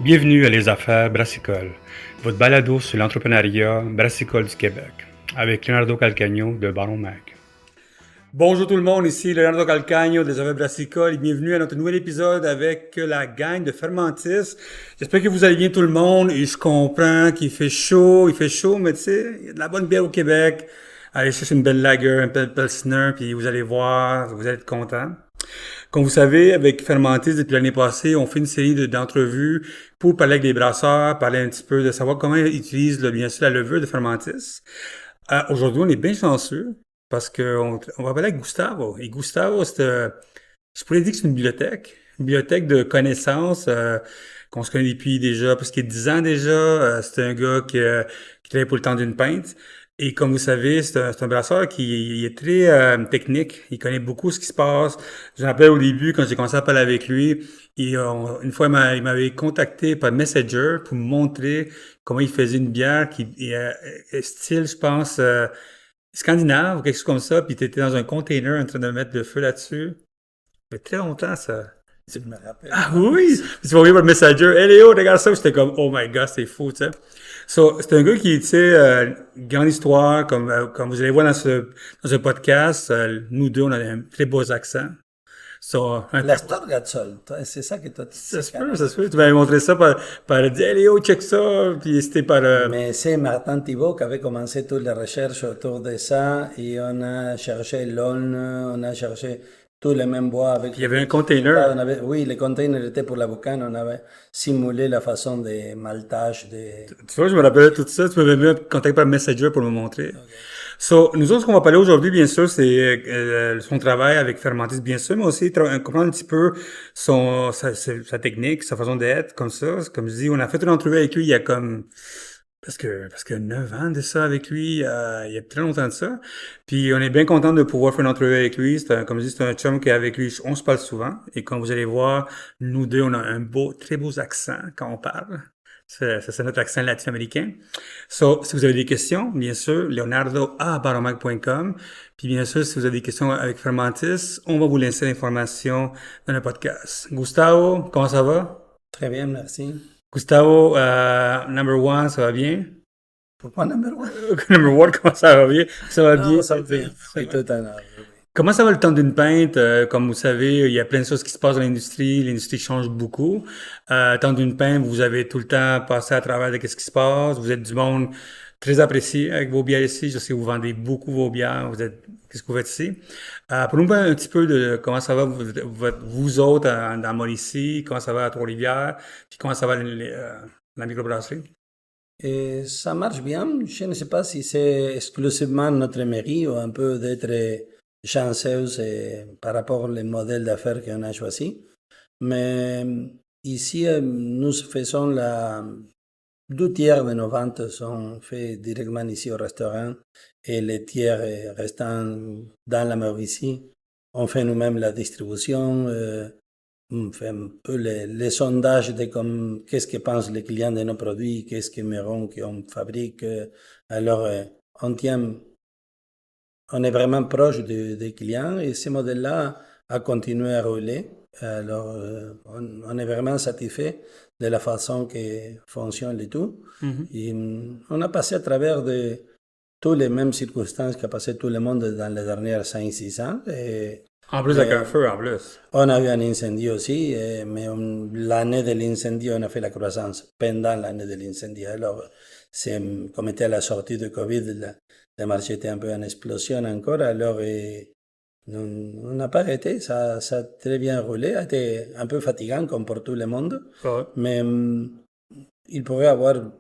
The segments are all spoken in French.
Bienvenue à Les Affaires Brassicole, votre balado sur l'entrepreneuriat brassicole du Québec, avec Leonardo Calcagno de Baron Mag. Bonjour tout le monde, ici Leonardo Calcagno des Affaires Brassicole et bienvenue à notre nouvel épisode avec la gang de Fermentis. J'espère que vous allez bien tout le monde et je comprends qu'il fait chaud, mais tu sais, il y a de la bonne bière au Québec. Allez chercher une belle lager, un bel pilsner, puis vous allez voir, vous allez être contents. Comme vous savez, avec Fermentis, depuis l'année passée, on fait une série d'entrevues pour parler avec des brasseurs, parler un petit peu de savoir comment ils utilisent, bien sûr, la levure de Fermentis. Aujourd'hui, on est bien chanceux parce on va parler avec Gustavo. Et Gustavo, je pourrais dire que c'est une bibliothèque de connaissances qu'on se connaît depuis déjà, parce qu'il y a 10 ans déjà. C'est un gars qui travaille pour le temps d'une pinte. Et comme vous savez, c'est un brasseur qui il est très technique. Il connaît beaucoup ce qui se passe. Je me rappelle au début, quand j'ai commencé à parler avec lui, une fois, il m'avait contacté par Messenger pour me montrer comment il faisait une bière qui est style, je pense, scandinave ou quelque chose comme ça. Puis tu étais dans un container en train de mettre le feu là-dessus. Ça fait très longtemps, ça. Je me rappelle. Ah oui! Tu m'as envoyé par Messenger. Hey Léo, regarde ça. J'étais comme, oh my god, c'est fou, tu sais. So, c'est un gars qui, tu sais, grande histoire, comme vous allez voir dans ce podcast, nous deux, on a un très beau accent. So, La Storgazol, c'est ça que toi tu ça sais, se peut, Canada. ça se peut. Tu m'avais montré ça par dire, hey Léo, check ça. Puis c'était par, Mais c'est Martin Thibault qui avait commencé toutes les recherches autour de ça et on a cherché l'aulne, on a cherché tous les mêmes bois avec puis il y les avait un petits container. résultats. Oui, les containers étaient pour la boucane, on avait simulé la façon de maltage de... Tu vois, je me rappelais tout ça. Tu m'avais mis en contact par Messenger pour me montrer. Ok. So, nous autres, ce qu'on va parler aujourd'hui, bien sûr, c'est son travail avec Fermentis, bien sûr, mais aussi comprendre un petit peu sa technique, sa façon d'être, comme ça. Comme je dis, on a fait une entrevue avec lui il y a comme parce que 9 ans de ça avec lui, il y a très longtemps de ça. Puis on est bien content de pouvoir faire une entrevue avec lui. Comme je dis, c'est un chum qui est avec lui, on se parle souvent. Et comme vous allez voir, nous deux, on a un très beau accent quand on parle. C'est notre accent latino-américain. So, si vous avez des questions, bien sûr, leonardo@baromag.com. Puis bien sûr, si vous avez des questions avec Fermentis, on va vous laisser l'information dans le podcast. Gustavo, comment ça va? Très bien, merci. Gustavo, number one, ça va bien? Pourquoi number one? Number one, comment ça va bien? Ça va bien? Non, ça va bien. Oui, tout en ordre, oui. Comment ça va le temps d'une pinte? Comme vous savez, il y a plein de choses qui se passent dans l'industrie. L'industrie change beaucoup. Temps d'une pinte, vous avez tout le temps passé à travers de ce qui se passe. Vous êtes du monde très apprécié avec vos bières ici. Je sais que vous vendez beaucoup vos bières. Qu'est-ce que vous faites ici? Parlez-nous un petit peu de comment ça va vous autres dans Mauricie, comment ça va à Trois-Rivières, puis comment ça va la microbrasserie? Et ça marche bien. Je ne sais pas si c'est exclusivement notre mairie ou un peu d'être chanceuse par rapport au modèle d'affaires qu'on a choisi. Mais ici, nous faisons deux tiers de nos ventes sont faits directement ici au restaurant et les tiers restant dans la Mauricie. On fait nous-mêmes la distribution. On fait un peu les sondages de comme, qu'est-ce que pensent les clients de nos produits, qu'est-ce qu'ils aimeront qu'on fabrique. Alors, on tient, on est vraiment proche des clients et ce modèle-là a continué à rouler. Alors, on est vraiment satisfait de la façon que fonctionne le tout. Mhm. Et on a passé à travers de toutes les mêmes circonstances qu'a passé tout le monde dans les dernières 5-6 ans. En plus, avec un Mais feu, en plus. on a eu un incendie aussi, mais l'année de l'incendie, on a fait la croissance pendant l'année de l'incendie. Alors, comme était à la sortie de Covid, le marché était un peu en explosion encore. Alors, on n'a pas arrêté, ça a très bien roulé, a été un peu fatigant comme pour tout le monde, Ouais. mais il pourrait avoir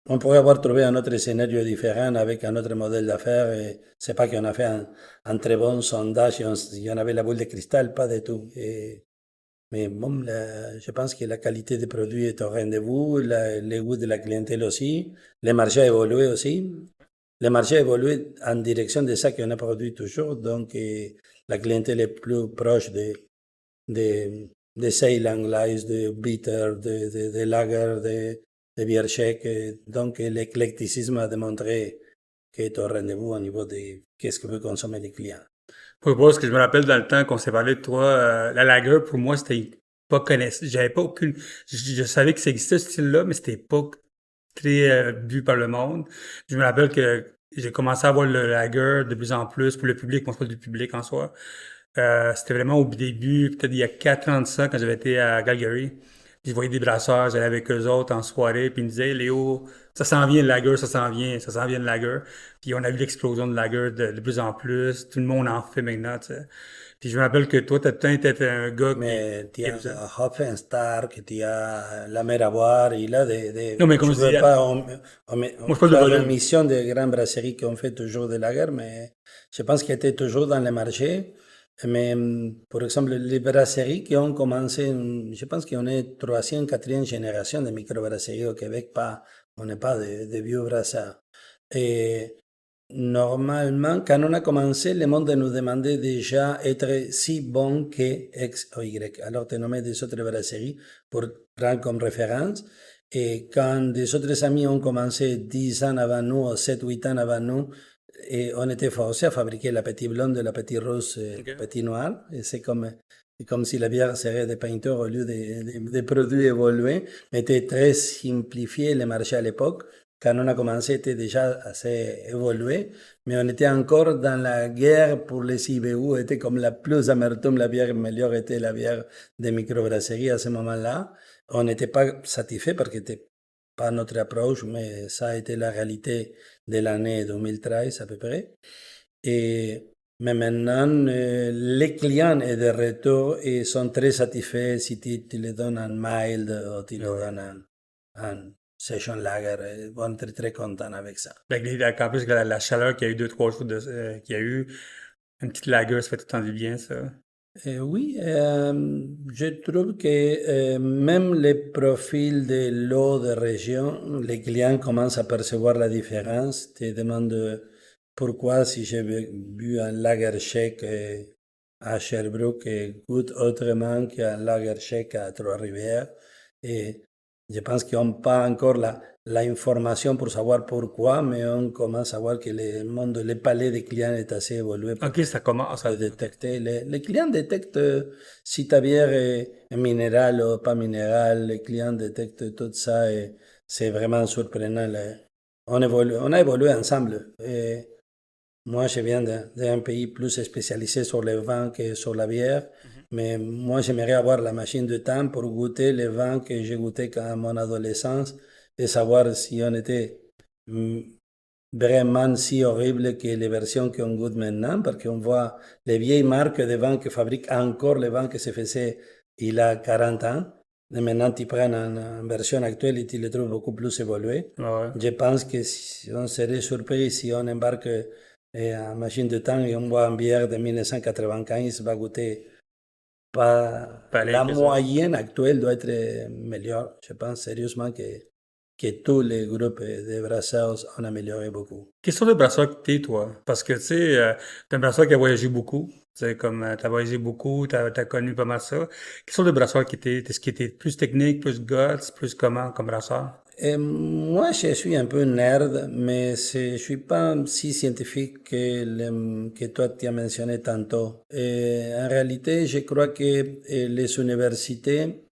on pourrait avoir trouvé un autre scénario différent avec un autre modèle d'affaires. Et c'est pas qu'on a fait un très bon sondage et on avait la boule de cristal, pas du tout. Mais bon, je pense que la qualité des produits est au rendez-vous, le goût de la clientèle aussi, le marché a évolué aussi. Le marché a évolué en direction de ça qu'on a produit toujours, donc la clientèle est plus proche de Ceylan Lights, de Bitter, de Lager, de bière tchèque. Donc, l'éclecticisme a démontré qu'il est au rendez-vous au niveau de qu'est-ce que veut consommer les clients. Pour parce que je me rappelle dans le temps qu'on s'est parlé de toi, la lager, pour moi, c'était pas connaissais, j'avais pas aucune, je savais que ça existait ce style-là, mais c'était pas très vu par le monde. Je me rappelle que j'ai commencé à voir le lager de plus en plus pour le public, moi c'est pas du public en soi. C'était vraiment au début, peut-être il y a 4 ans de ça, quand j'avais été à Calgary. Puis je voyais des brasseurs, j'allais avec eux autres en soirée, puis ils me disaient, Léo, ça s'en vient le lager, ça s'en vient le lager. Puis on a vu l'explosion de lager de plus en plus, tout le monde en fait maintenant, tu sais. Puis je me rappelle que toi, t'as peut-être été un gars Mais qui tía, aime ça. Stark, tía, la Mer à boire, et là, Non, mais comme je je veux disais, pas moi je parle de faire volume. l'émission des grandes brasseries qui ont fait toujours de la guerre, mais je pense qu'elles étaient toujours dans les marchés. Mais, par exemple, les brasseries qui ont commencé, je pense qu'on est troisième, quatrième génération de microbrasseries au Québec, pas, on n'est pas de vieux brasseurs. Et normalement, quand on a commencé, le monde nous demandait déjà être si bon que X ou Y. Alors, te nommé des autres brasseries pour prendre comme référence. Et quand des autres amis ont commencé 10 ans avant nous, ou 7, 8 ans avant nous, et on était forcés à fabriquer la petite blonde, la petite rose, OK. la petite noire. Et c'est comme si la bière serait des peintures au lieu des produits évolués. Mais était très simplifié le marché à l'époque. Quand on a commencé, était déjà assez évolué, mais on était encore dans la guerre pour les IBU. Était comme la plus amertume, la bière meilleure était la bière des microbrasseries à ce moment-là. On n'était pas satisfait parce que c'était pas notre approche, mais ça a été la réalité de l'année 2013 à peu près. Et, mais maintenant, les clients sont de retour et sont très satisfaits si tu les donnes un mild ou tu les Ouais. donnes un session lager. Ils vont être très contents avec ça. Fait que en plus, la chaleur qu'il y a eu 2, 3 jours qu'il y a eu, une petite lager, ça fait tout le temps du bien, ça. Oui, je trouve que même les profils de l'eau de région, les clients commencent à percevoir la différence. Te demandent pourquoi si j'ai bu un lager sec à Sherbrooke goûte autrement qu'un lager sec à Trois-Rivières. Et je pense qu'ils n'ont pas encore la information pour savoir pourquoi, mais on commence à voir que le monde, le palais des clients est assez évolué pour OK, ça commence de à... OK. détecter. Les clients détectent si ta bière est minérale ou pas minérale. Les clients détectent tout ça et c'est vraiment surprenant. On a évolué ensemble. Et moi, je viens d'un pays plus spécialisé sur le vin que sur la bière. Mhm. Mais moi, j'aimerais avoir la machine de temps pour goûter les vins que j'ai goûtés quand mon adolescence et savoir si on était mm, vraiment si horrible que les versions qu'on goûte maintenant, parce qu'on voit les vieilles marques de vin qui fabriquent encore les vins que se faisaient il y a 40 ans. Et maintenant, tu prends une version actuelle et tu les trouves beaucoup plus évoluées. Ouais, ouais. Je pense que on serait surpris si on embarque en machine de temps et on boit une bière de 1995, va goûter pas Pareil la que ça. moyenne actuelle doit être meilleure. Je pense sérieusement que tous les groupes de brasseurs ont amélioré beaucoup. Quelle sorte de brasseur que t'es, toi? Parce que, tu sais, t'es un brasseur qui a voyagé beaucoup. Tu sais, comme, t'as voyagé beaucoup, t'as connu pas mal ça. Quelle sorte de brasseur que t'es? Est-ce que t'es plus technique, plus guts, plus comment, comme brasseur? Et moi, je suis un peu nerd, mais je suis pas si scientifique que toi tu as mentionné tantôt. En réalité, je crois que les universités,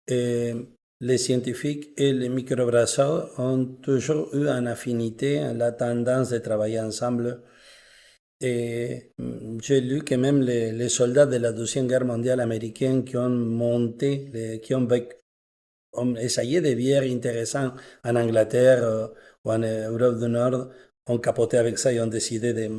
et les scientifiques et les microbrasseurs ont toujours eu une affinité, la tendance de travailler ensemble. Et j'ai lu que même les soldats de la Deuxième Guerre mondiale américaine qui ont monté, ont essayé des bières intéressantes en Angleterre ou en Europe du Nord, ont capoté avec ça et ont décidé de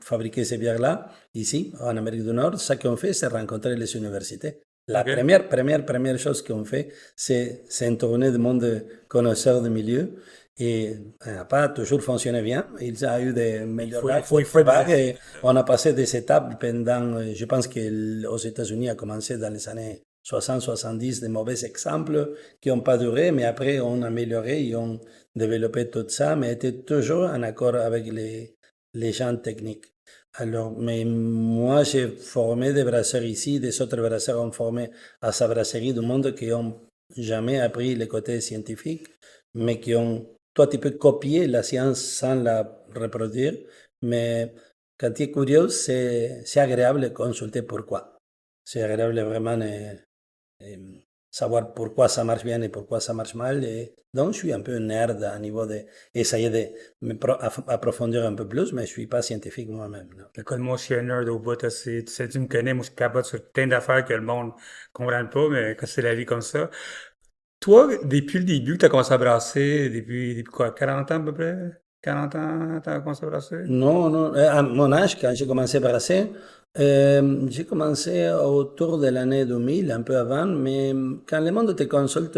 fabriquer ces bières-là ici, en Amérique du Nord. Ce qu'on fait, c'est rencontrer les universités. La OK? première chose qu'on fait, c'est s'entourner du monde connaisseur du milieu. Et ça n'a pas toujours fonctionné bien. Il y a eu des meilleures vagues, Il faut d'autres être vagues. Et diversifié, ça. on a passé des étapes pendant, je pense qu'aux États-Unis a commencé dans les années 60-70, des mauvais exemples qui n'ont pas duré, mais après on a amélioré et on développé tout ça, mais était toujours en accord avec les gens techniques. Alors, mais moi, j'ai formé des brasseurs ici, des autres brasseurs ont formé à sa brasserie du monde qui ont jamais appris le côté scientifique, mais qui ont, toi, tu peux copier la science sans la reproduire, mais quand tu es curieux, c'est agréable de consulter pourquoi. C'est agréable vraiment savoir pourquoi ça marche bien et pourquoi ça marche mal. Et donc, je suis un peu nerd à niveau d'essayer de approfondir un peu plus, mais je suis pas scientifique moi-même. Non. Écoute, moi, je suis un nerd au bout, tu sais, tu me connais, moi, je capote sur plein d'affaires que le monde comprenne pas, mais que c'est la vie comme ça. Toi, depuis le début que tu as commencé à brasser, depuis quoi, 40 ans à peu près? 40 ans, tu as commencé à brasser? Non, non, à mon âge, quand j'ai commencé à brasser, j'ai commencé autour de l'année 2000, un peu avant, mais quand le monde te consulte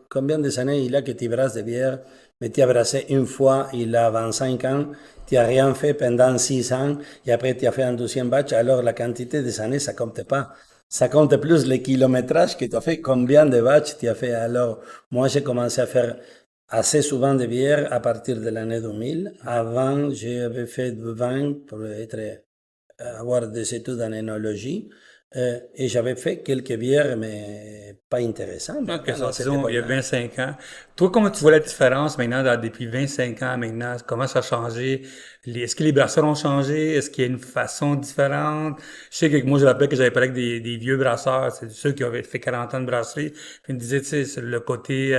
combien de années il a que tu brasses de bière, mais tu as brassé une fois, il a 25 ans, tu n'as rien fait pendant 6 ans, et après tu as fait un deuxième batch, alors la quantité des années, ça compte pas. Ça compte plus le kilométrage que tu as fait, combien de batchs tu as fait. Alors, moi, j'ai commencé à faire assez souvent de bière à partir de l'année 2000. Avant, j'avais fait du vin pour avoir des études en énologie. Et j'avais fait quelques bières, mais pas intéressantes Ok, avant, à ça, cette disons, il y a époque-là. 25 ans. Toi, comment tu vois la différence maintenant depuis 25 ans maintenant? Comment ça a changé? Est-ce que les brasseurs ont changé? Est-ce qu'il y a une façon différente? Je sais que moi, je rappelle que j'avais parlé avec des vieux brasseurs, c'est ceux qui avaient fait 40 ans de brasserie. Puis ils me disaient, tu sais, sur le côté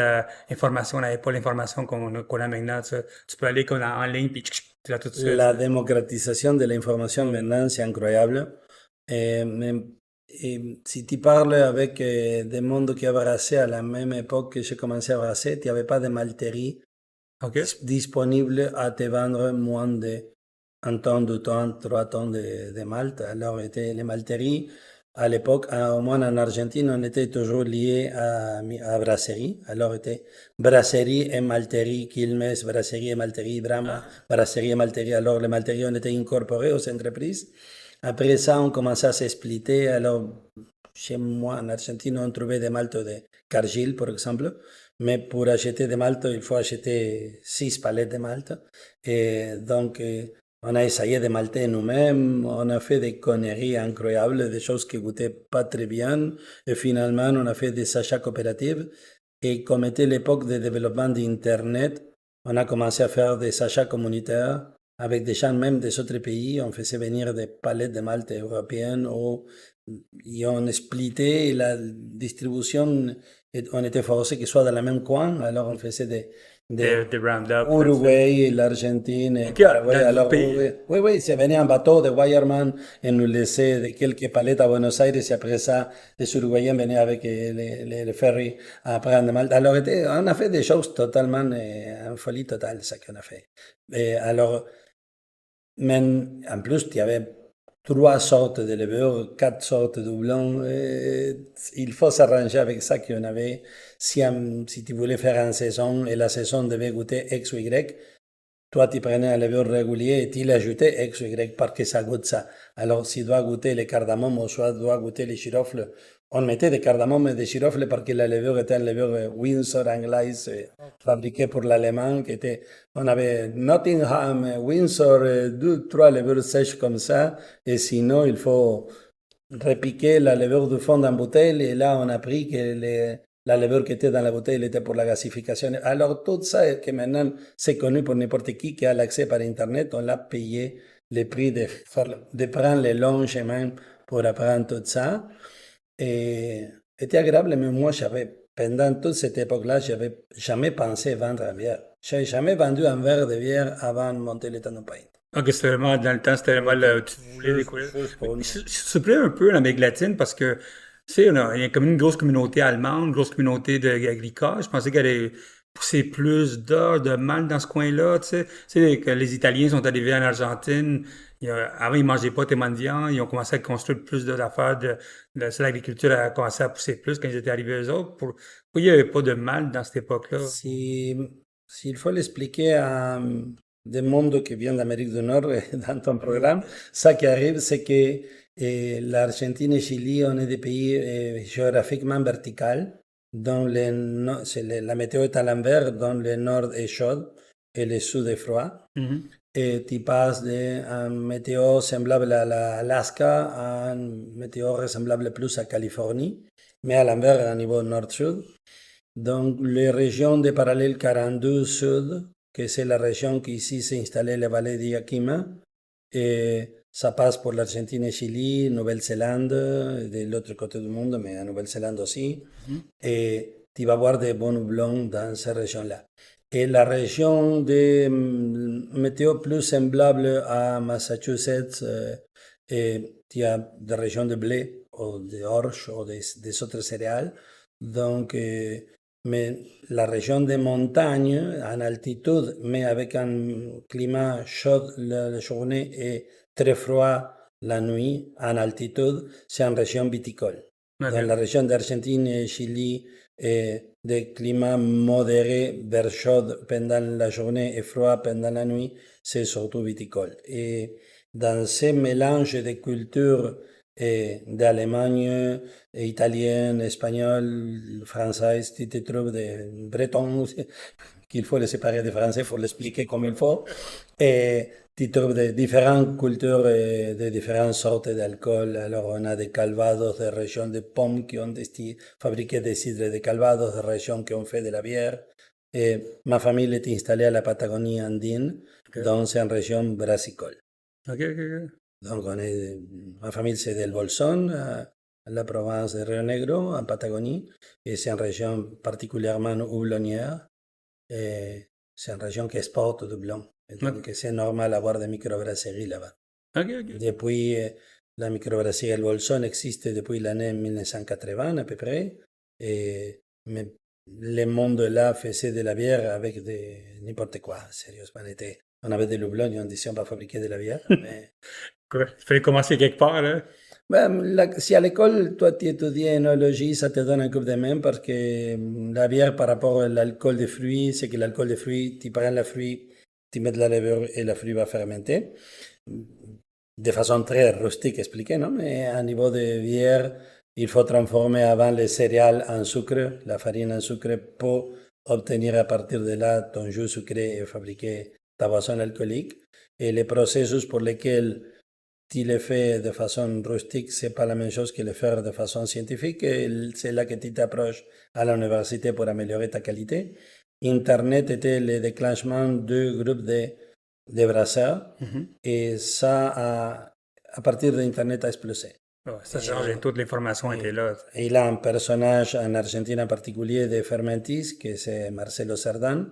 information, on n'avait pas l'information qu'on a maintenant. Tu peux aller comme en ligne, puis tu l'as tout de suite. La démocratisation de l'information maintenant, c'est incroyable. Mais, et si tu parles avec des mondes qui ont brassé à la même époque que j'ai commencé à brasser, tu n'avais pas de malterie OK? disponible à te vendre moins de 1 tonne, 2 tonnes, 3 tonnes de malt. Alors, les malteries, à l'époque, au moins en Argentine, on était toujours lié à brasserie. Alors, était brasserie et malterie, Quilmes, brasserie et malterie, Brahma, brasserie et malterie. Alors, les malteries ont été incorporées aux entreprises. Après ça, on commençait à se splitter. Alors, chez moi, en Argentine, on trouvait des maltes de Cargill, par exemple. Mais pour acheter des maltes, il faut acheter 6 palettes de maltes. Et donc, on a essayé de malter nous-mêmes. On a fait des conneries incroyables, des choses qui goûtaient pas très bien. Et finalement, on a fait des achats coopératifs. Et comme était l'époque de développement d'Internet, on a commencé à faire des achats communautaires avec des gens même des autres pays. On faisait venir des palettes de malt européennes et on splittait la distribution. Et on était forcé qu'ils soient dans le même coin. Alors on faisait des Des round-up, là, tu sais. Uruguay, l'Argentine, et OK, Paraguay. dans le Alors pays. oui, oui, oui, se venait un bateau de Wireman et nous laissait quelques palettes à Buenos Aires. Et après ça, les Uruguayens venaient avec les ferries à prendre Malte. Alors on a fait des choses totalement en folie totale, ça qu'on a fait. Et alors, mais en plus, il y avait 3 sortes de levures, 4 sortes de houblons. Il faut s'arranger avec ça qu'on avait. Si tu voulais faire une saison et la saison devait goûter X ou Y, toi, tu prenais un levure régulier et tu l'ajoutais X ou Y parce que ça goûte ça. Alors, si tu dois goûter les cardamomes ou soit tu dois goûter les girofles, on mettait des cardamomes et des girofles parce que la levure était une levure Windsor anglaise fabriquée pour l'allemand. On avait Nottingham, Windsor, 2, 3 levures sèches comme ça. Et sinon, il faut repiquer la levure du fond d'une bouteille. Et là, on a appris que la levure qui était dans la bouteille était pour la gasification. Alors, tout ça, que maintenant, c'est connu pour n'importe qui a l'accès par Internet, on l'a payé le prix de prendre le long chemin pour apprendre tout ça. Et c'était agréable, mais moi, pendant toute cette époque-là, j'avais jamais pensé vendre une bière. Je n'avais jamais vendu un verre de bière avant de monter le Tanno Paint. OK, c'était vraiment, dans le temps, c'était vraiment C'était tu voulais découvrir. juste Mais pour je nous. suis surpris un peu en Amérique latine parce que, tu sais, il y a comme une grosse communauté allemande, une grosse communauté agricole. Je pensais qu'elle allait pousser plus d'or, de mal dans ce coin-là, tu sais. Tu sais, que les Italiens sont arrivés en Argentine. Avant, ils mangeaient pas tellement de viande. Ils ont commencé à construire plus d'affaires c'est l'agriculture a commencé à pousser plus quand ils étaient arrivés eux autres. Pourquoi il n'y avait pas de mal dans cette époque-là? Si, S'il faut l'expliquer à des mondes qui viennent d'Amérique du Nord dans ton programme, ça qui arrive, c'est que l'Argentine et Chili, on est des pays géographiquement verticaux, dont la météo est à l'envers, dont le nord est chaud et le sud est froid. Mhm. Et tu passes d'une météo semblable à l'Alaska à une météo ressemblable plus à Californie, mais à l'envers, au niveau nord-sud. Donc, les régions de parallèle 42 Sud, que c'est la région qui ici s'est installée, la vallée de Yakima, et ça passe pour l'Argentine et Chili, Nouvelle-Zélande, de l'autre côté du monde, mais en Nouvelle-Zélande aussi. Et tu vas voir des bons houblons dans ces régions-là. Et la région de météo plus semblable à Massachusetts, et tu as des régions de blé ou d'orge ou des autres céréales. Donc, mais la région des montagnes, en altitude, mais avec un climat chaud la journée et très froid la nuit, en altitude, c'est une région viticole. Dans la région d'Argentine et Chili, des climats modérés vers chaud pendant la journée et froid pendant la nuit, c'est surtout viticole. Et dans ces mélanges de cultures d'Allemagne, italienne, espagnole, française, tu te trouves des bretons qu'il faut les séparer des français, il faut l'expliquer comme il faut. Et tu trouves de différentes cultures et de différentes sortes d'alcool. Alors, on a des calvados de régions de pommes qui ont fabriqué des cidres de calvados, de régions qui ont fait de la bière. Et ma famille est installée à la Patagonie andine, dans une région brassicole. Donc, ma famille, c'est del Bolson, la province de Rio Negro, en Patagonie, et c'est une région particulièrement houblonnière. Et c'est une région qui exporte du blanc. Et donc, c'est normal d'avoir des microbrasseries là-bas. Depuis, la microbrasserie El Bolson existe depuis l'année 1980 à peu près. Mais le monde là faisait de la bière avec n'importe quoi, sérieusement. On avait des houblons et on disait on va fabriquer de la bière. Mais Il fallait commencer quelque part, là. si à l'école, toi, tu étudies énologie, ça te donne un coup de main parce que la bière par rapport à l'alcool de fruits, c'est que l'alcool de fruits, tu prends le fruit, tu mets de la levure et le fruit va fermenter. De façon très rustique expliquée, non? Mais à niveau de bière, il faut transformer avant les céréales en sucre, la farine en sucre pour obtenir à partir de là ton jus sucré et fabriquer ta boisson alcoolique. Et les processus pour lesquels tu le fais de façon rustique, c'est pas la même chose que le faire de façon scientifique. Et c'est là que tu t'approches à l'université pour améliorer ta qualité. Internet était le déclenchement de groupes de brasseurs et ça, à partir d'Internet, a explosé. Ça change, toute l'information était là. Et il a un personnage en Argentine en particulier de Fermentis, que c'est Marcelo Cerdan,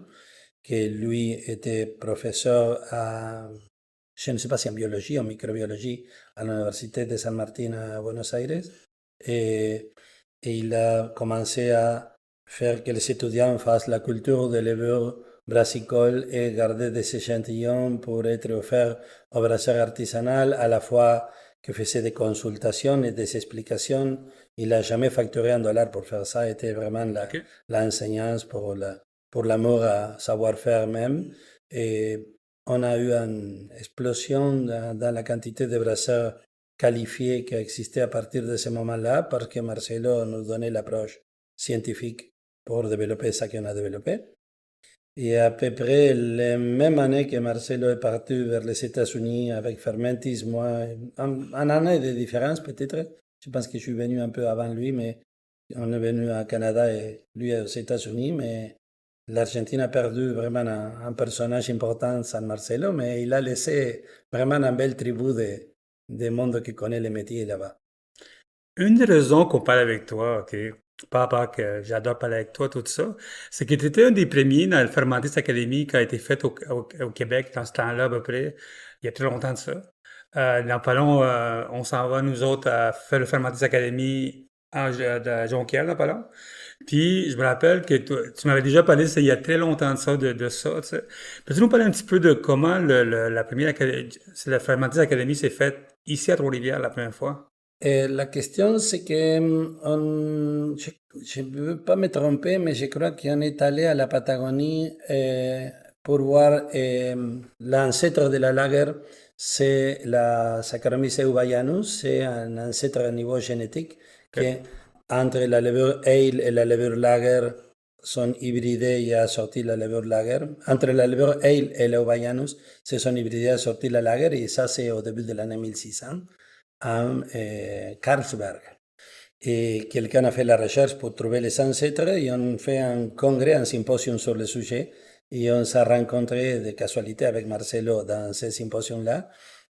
qui lui était professeur je ne sais pas si en biologie ou en microbiologie, à l'Université de San Martín à Buenos Aires. Et il a commencé à faire que les étudiants fassent la culture de levure brassicole et garder des échantillons pour être offerts au brasseur artisanal, à la fois que faisait des consultations et des explications. Il n'a jamais facturé $1 pour faire ça, était vraiment l'enseignance pour l'amour à savoir-faire même. Et on a eu une explosion dans la quantité de brasseurs qualifiés qui existait à partir de ce moment-là parce que Marcelo nous donnait l'approche scientifique pour développer ça qu'on a développé. Et à peu près la même année que Marcelo est parti vers les États-Unis avec Fermentis, moi, en année de différence peut-être. Je pense que je suis venu un peu avant lui, mais on est venu à Canada et lui aux États-Unis, mais l'Argentine a perdu vraiment un personnage important, San Marcelo, mais il a laissé vraiment une belle tribu de monde qui connaît les métiers là-bas. Une des raisons qu'on parle avec toi, OK, pas à part que j'adore parler avec toi, tout ça, c'est que tu étais un des premiers dans le Fermentis Academy qui a été fait au Québec dans ce temps-là à peu près. Il y a très longtemps de ça. Dans pas long, on s'en va, nous autres, à faire le Fermentis Academy à Jonquière, dans pas long. Puis, je me rappelle que tu m'avais déjà parlé, il y a très longtemps de ça, de ça, tu sais. Peux-tu nous parler un petit peu de comment la première la Fermentis Academy s'est faite ici à Trois-Rivières la première fois? La question, c'est que je ne veux pas me tromper, mais je crois qu'on est allé à la Patagonie pour voir l'ancêtre de la lager, c'est la Saccharomyces eubayanus, c'est un ancêtre à niveau génétique qui, entre la levure ale et la levure lager, sont hybridés et a sorti la levure lager. Entre la levure ale et l'eubayanus, se sont hybridés et a sorti la lager, et ça, c'est au début de l'année 1600. À Carlsberg. Et quelqu'un a fait la recherche pour trouver les ancêtres et on fait un congrès, un symposium sur le sujet. Et on s'est rencontré de casualité avec Marcelo dans ce symposium-là.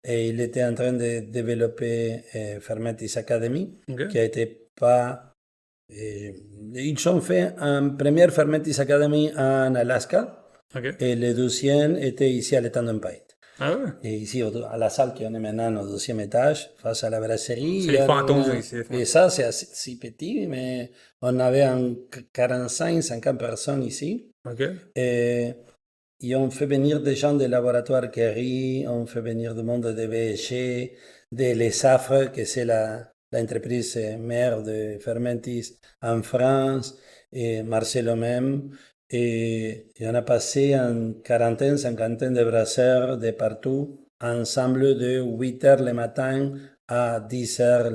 et il était en train de développer Fermentis Academy, OK. qui a été pas... ils ont fait une première Fermentis Academy en Alaska, OK. et le deuxième était ici à l'étang d'Empire. Ah ouais? Et ici, à la salle qu'on est maintenant au deuxième étage, face à la brasserie, C'est il les y a fantômes, ça, ici, les et fantômes. ça, c'est assez si petit, mais on avait 45-50 personnes ici. OK. Et, et on fait venir des gens des laboratoires Kerry, on fait venir du monde de VSG, de Les Safres, que c'est l'entreprise mère de Fermentis en France, et Marcelo même. Et on a passé une quarantaine, cinquantaine de brasseurs de partout, ensemble de 8 heures le matin à 10 heures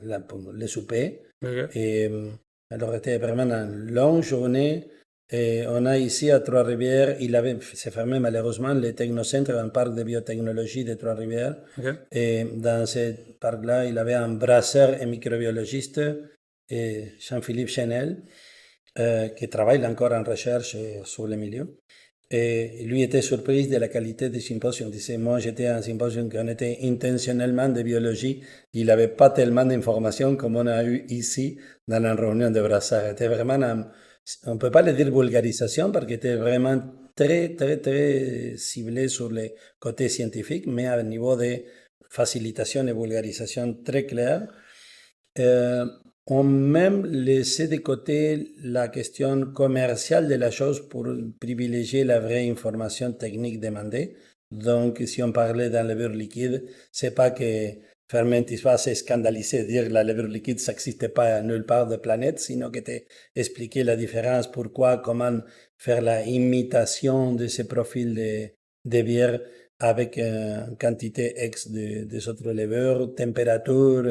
le souper. OK. Et alors, c'était vraiment une longue journée. Et on a ici à Trois-Rivières, c'est fermé malheureusement, le technocentre, un parc de biotechnologie de Trois-Rivières. OK. Et dans ce parc-là, il avait un brasseur et microbiologiste, et Jean-Philippe Chenel, qui travaille encore en recherche sur le milieu. Et lui était surpris de la qualité des symposiums. Il disait, moi j'étais à un symposium qu'on était intentionnellement de biologie. Il n'avait pas tellement d'informations comme on a eu ici dans la réunion de brassage. C'était vraiment, on ne peut pas le dire vulgarisation parce qu'il était vraiment très, très, très ciblé sur les côtés scientifiques, mais à un niveau de facilitation et vulgarisation très clair. Euh, on même laissé de côté la question commerciale de la chose pour privilégier la vraie information technique demandée. Donc, si on parlait d'un levure liquide, c'est pas que Fermentis va se scandaliser, dire que la levure liquide, ça n'existe pas nulle part de la planète, sinon que expliquer la différence, pourquoi, comment faire la imitation de ce profil de bière avec une quantité X des autres levures, température,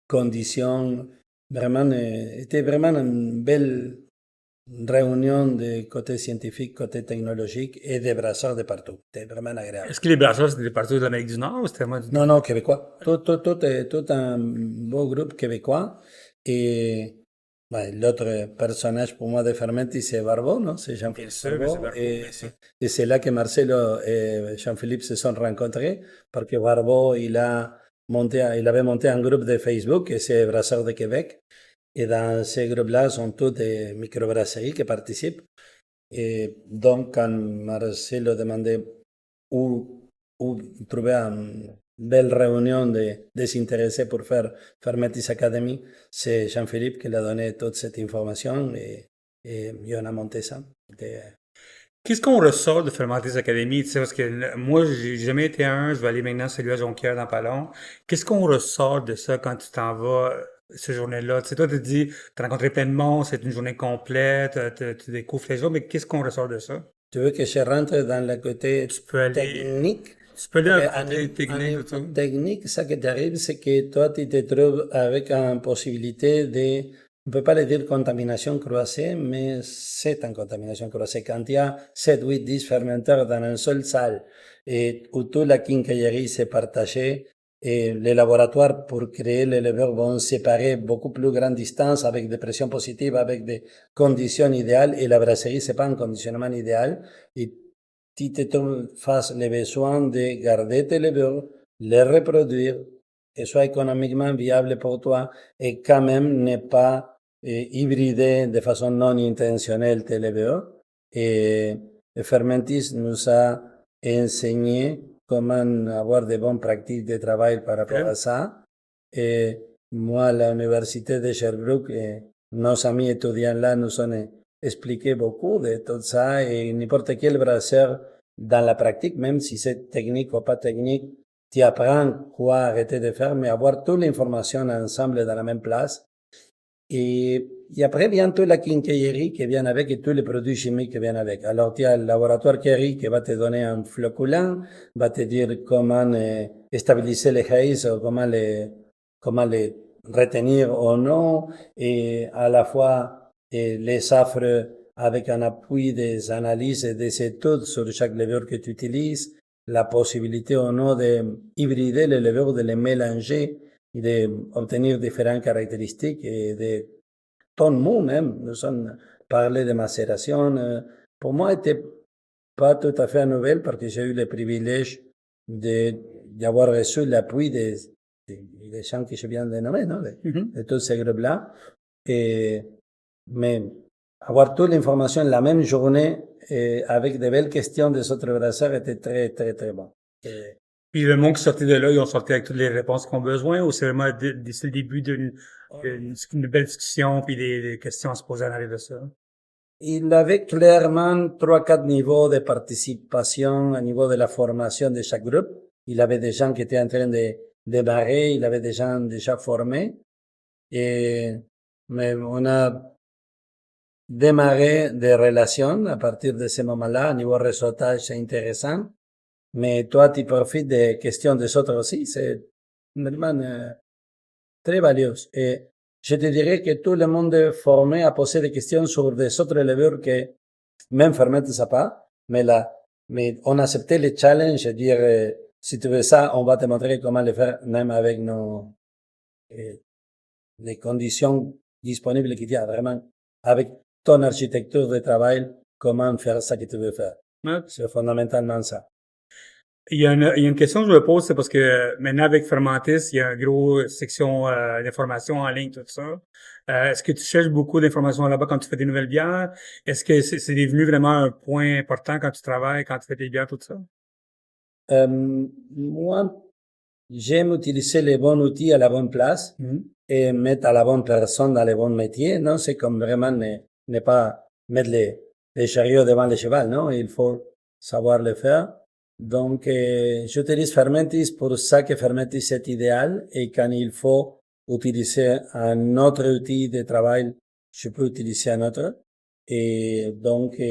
conditions. Vraiment, c'était vraiment une belle réunion de côté scientifique, côté technologique et des brasseurs de partout. C'était vraiment agréable. Est-ce que les brasseurs, c'était partout de l'Amérique du Nord ou c'était moi du Non, Nord? non, québécois. Tout un beau groupe québécois. Et ben, l'autre personnage pour moi de Fermenti, c'est Barbeau, non? C'est Bien Jean-Philippe sûr, mais c'est Barbeau. Barbeau, bien sûr. Et c'est là que Marcelo et Jean-Philippe se sont rencontrés, parce que Barbeau, il avait monté un groupe de Facebook, et c'est Brasseurs de Québec. Et dans ces groupes-là, sont toutes des microbrasseries qui participent. Et donc, quand Marcelo demandait où trouver une belle réunion de désintéressés pour faire Fermetis Academy, c'est Jean-Philippe qui a donné toute cette information et on a monté ça. Qu'est-ce qu'on ressort de Fermentis Academy? Tu sais, parce que moi, j'ai jamais été à un, je vais aller maintenant à celui à Jonquière dans pas long. Qu'est-ce qu'on ressort de ça quand tu t'en vas cette journée-là? Tu sais, toi, tu te dis, tu as rencontré plein de monde, c'est une journée complète, tu découvres les jours, mais qu'est-ce qu'on ressort de ça? Tu veux que je rentre dans le côté Tu peux aller, technique? tu peux aller Ok, dans le à côté à technique, tout ça. niveau technique, ça qui t'arrive, c'est que toi, tu te trouves avec une possibilité de, on ne peut pas le dire contamination croisée, mais c'est une contamination croisée. Quand il y a 7, 8, 10 fermenteurs dans une seule salle et où toute la quincaillerie s'est partagée, et les laboratoires pour créer les levures vont séparer beaucoup plus grande distance avec des pressions positives, avec des conditions idéales, et la brasserie, c'est pas un conditionnement idéal. Et tu te trouves face les besoins de garder tes levures, les reproduire, et soit économiquement viable pour toi, et quand même ne pas hybrider de façon non intentionnelle tes levures. Et Fermentis nous a enseigné comment avoir de bonnes pratiques de travail par rapport à OK? ça. Et moi, à l'université de Sherbrooke, nos amis étudiants là nous ont expliqué beaucoup de tout ça, et n'importe quel brasseur dans la pratique, même si c'est technique ou pas technique, tu apprends quoi arrêter de faire, mais avoir toute l'information ensemble dans la même place. Et après, bientôt la quincaillerie qui vient avec et tous les produits chimiques qui viennent avec. Alors, tu as le laboratoire Kerry qui va te donner un floculant, va te dire comment stabiliser les haze, ou comment les retenir ou non, et à la fois les affres avec un appui des analyses et des études sur chaque levure que tu utilises, la possibilité ou non de hybrider les levures, de les mélanger, et d'obtenir différentes caractéristiques et de ton mot même. Nous sommes parlé de macération. Pour moi, c'était pas tout à fait nouvelle parce que j'ai eu le privilège d'avoir reçu l'appui des gens que je viens de nommer, non? De tous ces groupes-là. Mais avoir toute l'information la même journée et avec de belles questions des autres brasseurs était très, très, très bon. Puis le monde qui sortait de là, ils ont sorti avec toutes les réponses qu'ils ont besoin, ou c'est vraiment c'est le début d'une belle discussion, puis des questions à se poser à l'arrière de ça? Il avait clairement 3, 4 niveaux de participation au niveau de la formation de chaque groupe. Il avait des gens qui étaient en train de démarrer, il avait des gens déjà formés. Mais on a démarré des relations à partir de ce moment-là. Au niveau réseautage, c'est intéressant. Mais toi, tu profites des questions des autres aussi. C'est vraiment très valioux. Et je te dirais que tout le monde est formé à poser des questions sur des autres éleveurs que même Ferment ne sait pas. Mais on acceptait les challenges et dire, si tu veux ça, on va te montrer comment le faire, même avec les conditions disponibles qu'il y a vraiment, avec ton architecture de travail, comment faire ça que tu veux faire. Ouais. C'est fondamentalement ça. Il y a une question que je me pose, c'est parce que maintenant avec Fermentis, il y a une grosse section d'informations en ligne, tout ça. Est-ce que tu cherches beaucoup d'informations là-bas quand tu fais des nouvelles bières? Est-ce que c'est devenu vraiment un point important quand tu travailles, quand tu fais des bières, tout ça? Moi, j'aime utiliser les bons outils à la bonne place et mettre à la bonne personne dans les bons métiers. Non, c'est comme vraiment ne pas mettre les chariots devant les chevaux, non? Il faut savoir le faire. Donc, j'utilise Fermentis pour ça que Fermentis est idéal et quand il faut utiliser un autre outil de travail, je peux utiliser un autre. Et donc,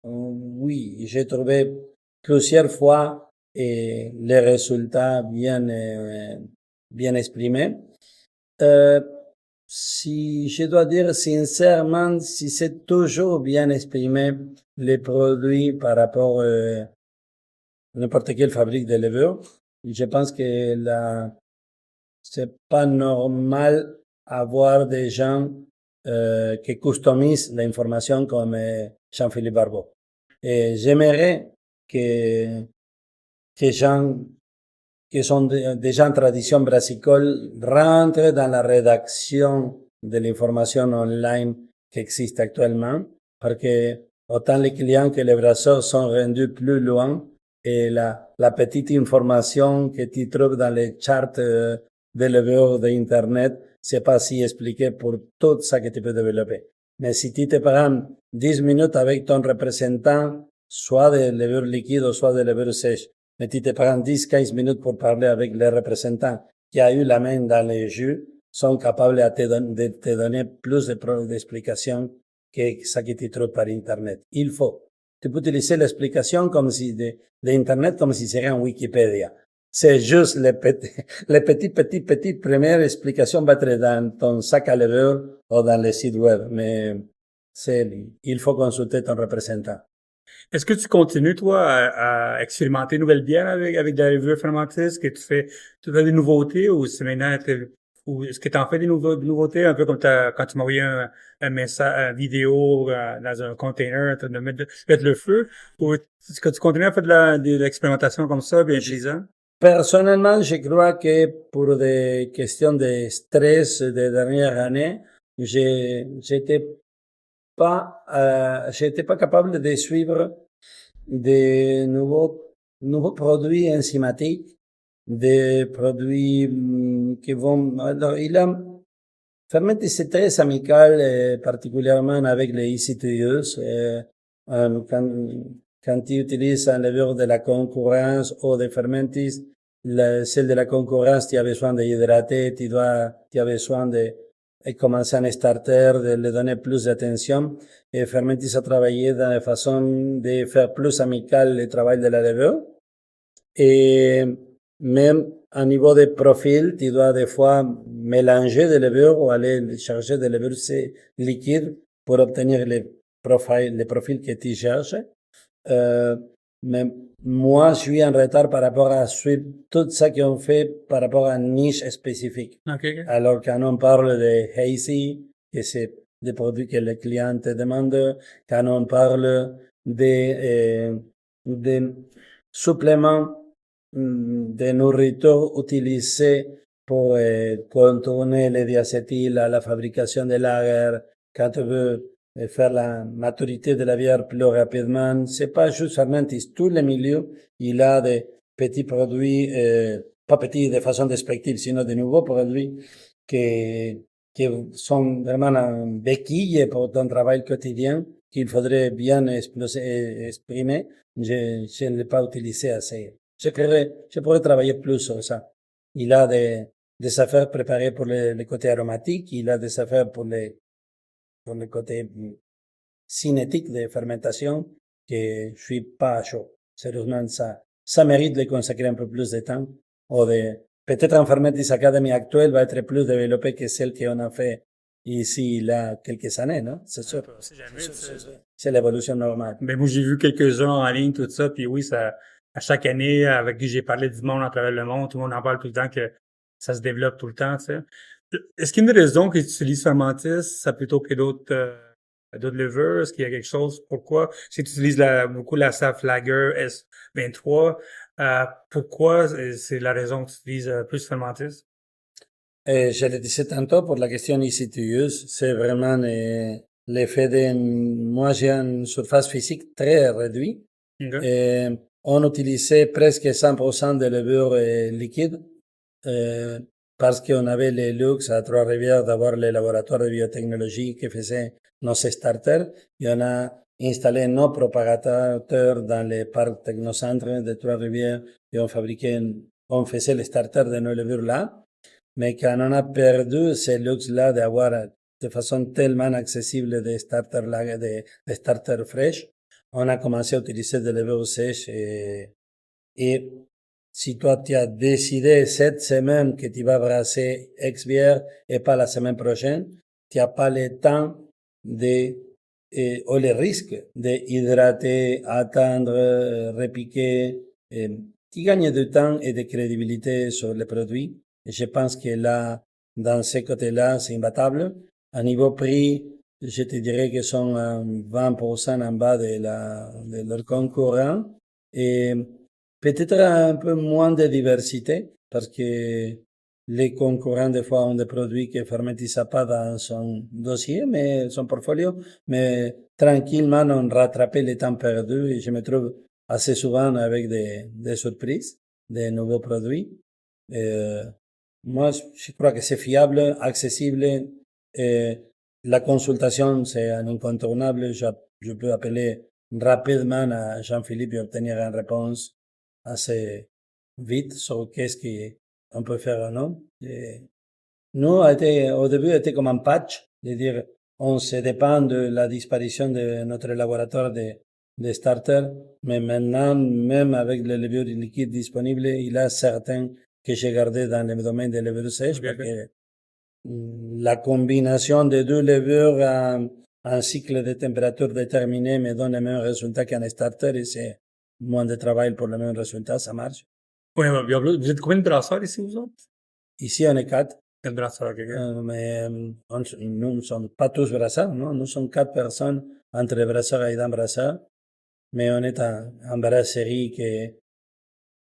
oui, j'ai trouvé plusieurs fois les résultats bien exprimés. Si je dois dire sincèrement, si c'est toujours bien exprimé les produits par rapport à n'importe quelle fabrique de levure, je pense que c'est pas normal avoir des gens qui customisent l'information comme Jean-Philippe Barbeau. Et j'aimerais que gens qui sont des gens en tradition brassicole rentrent dans la rédaction de l'information online qui existe actuellement, parce que autant les clients que les brasseurs sont rendus plus loin et la petite information que tu trouves dans les charts de levure d'Internet, c'est pas si expliqué pour tout ça que tu peux développer. Mais si tu te prends 10 minutes avec ton représentant, soit de levure liquide, soit de levure sèche, mais tu te prends 10, 15 minutes pour parler avec les représentants qui a eu la main dans les jus, sont capables de te donner plus d'explications que ça que tu trouves par Internet. Il faut. Tu peux utiliser l'explication comme si de Internet comme si c'était un Wikipédia. C'est juste les petites premières explications va être dans ton sac à levure ou dans le site web. Mais il faut consulter ton représentant. Est-ce que tu continues, toi, à expérimenter une nouvelle bière avec de la levure fermentée? Que tu fais des nouveautés ou c'est maintenant, ou est-ce que tu en fais des nouveautés, un peu comme quand tu m'as envoyé un message, une vidéo dans un container, en train de mettre le feu, ou est-ce que tu continues à faire de l'expérimentation comme ça, bien plaisant? Personnellement, je crois que pour des questions de stress des dernières années, j'étais pas capable de suivre des nouveaux produits enzymatiques, des produits qui vont, alors, Ferment, c'est très amical, particulièrement avec les easy to use, quand tu utilises un levure de la concurrence ou de Fermentis, celle de la concurrence, tu as besoin d'hydrater, tu as besoin de commencer un starter, de lui donner plus d'attention. Et Fermentis a travaillé de la façon de faire plus amical le travail de la levure. Et même à niveau de profil, tu dois des fois mélanger des levures ou aller chercher des levures liquides pour obtenir les profils que tu cherches. Mais moi, je suis en retard par rapport à suivre tout ça qu'on fait par rapport à une niche spécifique. Okay. Alors, quand on parle de hazy, que c'est des produits que le client te demande, quand on parle de suppléments de nourriture utilisés pour contourner les diacétyles à la fabrication de lager, quand tu veux faire la maturité de la bière plus rapidement. C'est pas juste Fermentis. Tous les milieux, il a des petits produits, pas petits de façon despective, sinon de nouveaux produits qui, qui sont vraiment un béquille pour ton travail quotidien, qu'il faudrait bien exprimer. Je ne l'ai pas utilisé assez. Je pourrais travailler plus sur ça. Il a des affaires préparées pour le côté aromatique, il a des affaires pour le côté cinétique de fermentation que je suis pas chaud. Sérieusement, ça mérite de consacrer un peu plus de temps ou peut-être un Fermentis Academy actuel va être plus développé que celle qu'on a fait ici, là, quelques années, non? C'est sûr. C'est l'évolution normale. Ben, moi, j'ai vu quelques-uns en ligne, tout ça, puis oui, ça, à chaque année, avec qui j'ai parlé du monde à travers le monde, tout le monde en parle tout le temps que ça se développe tout le temps, tu sais. Est-ce qu'il y a une raison que tu utilises Fermentis, ça plutôt que d'autres levures? Est-ce qu'il y a quelque chose? Pourquoi? Si tu utilises beaucoup la Saf Lager S23, pourquoi c'est la raison que tu utilises plus Fermentis? Je le disais tantôt pour la question easy to use, c'est vraiment l'effet de, moi j'ai une surface physique très réduite. Okay. On utilisait presque 100% de levure liquide, parce qu'on avait le luxe à Trois-Rivières d'avoir les laboratoires de biotechnologie qui faisaient nos starters. Et on a installé nos propagateurs dans les parcs technocentres de Trois-Rivières et on faisait les starters de nos levures là. Mais quand on a perdu ce luxe-là d'avoir de façon tellement accessible des starters des starters fraîches, on a commencé à utiliser des levures sèches et si toi tu as décidé cette semaine que tu vas brasser X bière et pas la semaine prochaine, tu n'as pas le temps ou le risque d'hydrater, attendre, repiquer. Tu gagnes du temps et de crédibilité sur les produits. Et je pense que là, dans ce côté-là, c'est imbattable. À niveau prix, je te dirais qu'ils sont 20% en bas de leurs concurrents. Et peut-être un peu moins de diversité, parce que les concurrents, des fois, ont des produits que Fermentis n'a pas dans son dossier, mais son portfolio. Mais tranquillement, on rattrapait le temps perdu et je me trouve assez souvent avec des surprises, des nouveaux produits. Moi, je crois que c'est fiable, accessible. La consultation, c'est un incontournable. Je peux appeler rapidement à Jean-Philippe et obtenir une réponse assez vite sur qu'est-ce qu'on peut faire ou non. Et nous, au début, était comme un patch, de dire, on se dépend de la disparition de notre laboratoire de starter, mais maintenant, même avec les levures liquides disponibles, il y a certains que j'ai gardés dans le domaine des levures sèches, parce que la combinaison des deux levures à un cycle de température déterminé me donne le même résultat qu'un starter et c'est moins de travail pour le même résultat, ça marche. Oui, vous êtes combien de brasseurs ici, vous autres? Ici, on est 4. 4 brasseurs, ok. Mais nous ne sommes pas tous brasseurs, non? Nous sommes 4 personnes entre brasseurs et aidants brasseurs, mais on est en brasserie qui est